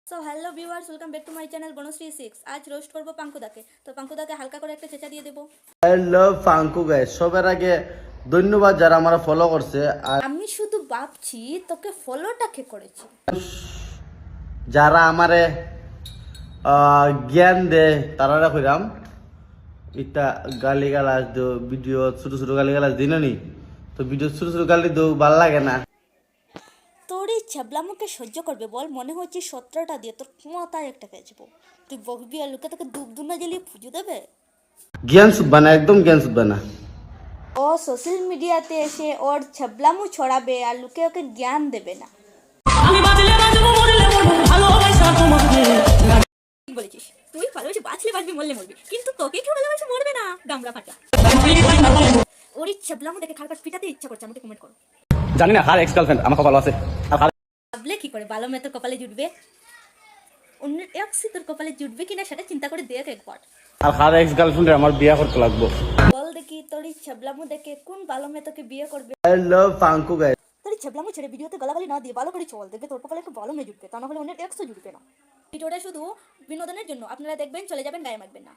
So hello viewers, welcome back to my channel Banashree 6। আজ roast করবো পাঙ্কুদাকে। তো পাঙ্কুদাকে হালকা করে একটা চেঁচা দিয়ে দেবো। হ্যালো ফাঙ্কু গাইস, সবার আগে ধন্যবাদ যারা আমরা ফলো করছে। আর আমি শুধু ভাবছি তোকে ফলোটা কে করেছে। যারা আমারে জ্ঞান দেয় তারা কইরাম এটা গালি গালাজ দো ভিডিও ছোট ছোট গালি গালাজ দিন নি, তো ভিডিও ছোট ছোট গালি দো ভাল লাগে না। তোর এই ছ্যাবলামুকে সহ্য করবে বল? মনে হচ্ছে 17টা দিয়ে তোর মাথায় একটা পেঁচবো। তুই বকবি আর লোকে তোকে দুব দুনা জ্বালিয়ে পুজো দেবে। জ্ঞান শুধবা না, একদম জ্ঞান শুধবা না। ও সোশ্যাল মিডিয়াতে এসে ওর ছ্যাবলামু ছড়াবে আর লোকে ওকে জ্ঞান দেবে না। ঠিক বলেছিস, তুই ভালোবেসে বাঁচলে বাঁচবি, মরলে মরবি, কিন্তু তোকে কেউ ভালোবেসে মরবে না, গামড়া ফাটা। ওর এই ছ্যাবলামু দেখে খালপাট পিটাতে ইচ্ছা করছে, আমাকে কমেন্ট করো। জানি না, কার এক্স গার্লফ্রেন্ড আমার কপাল আছে আর কার ভাবলে কি করে ভালো মেয়ে তোর কপালে জুটবে? অন্য এক্সি তোর কপালে জুটবে কিনা সেটা চিন্তা করে দেখ একবার। এক্স গার্লফ্রেন্ডের আমার বিয়ে করতে লাগবো। বল দেখি তোর এই ছ্যাবলামু দেখে কোন ভালো মেয়ে তোকে বিয়ে করবে? হ্যালো ফাঙ্কু গাইস, তোর এই ছ্যাবলামু ছেড়ে ভিডিওতে গালাগালি না দিয়ে ভালো করে চল, দেখবে তোর কপালে একটু ভালো মেয়ে জুটবে, তা না হলে অন্য এক্সও জুটবে না। ভিডিওটা শুধু বিনোদনের জন্য, আপনারা দেখবেন চলে যাবেন, গায়ে মাখবেন না।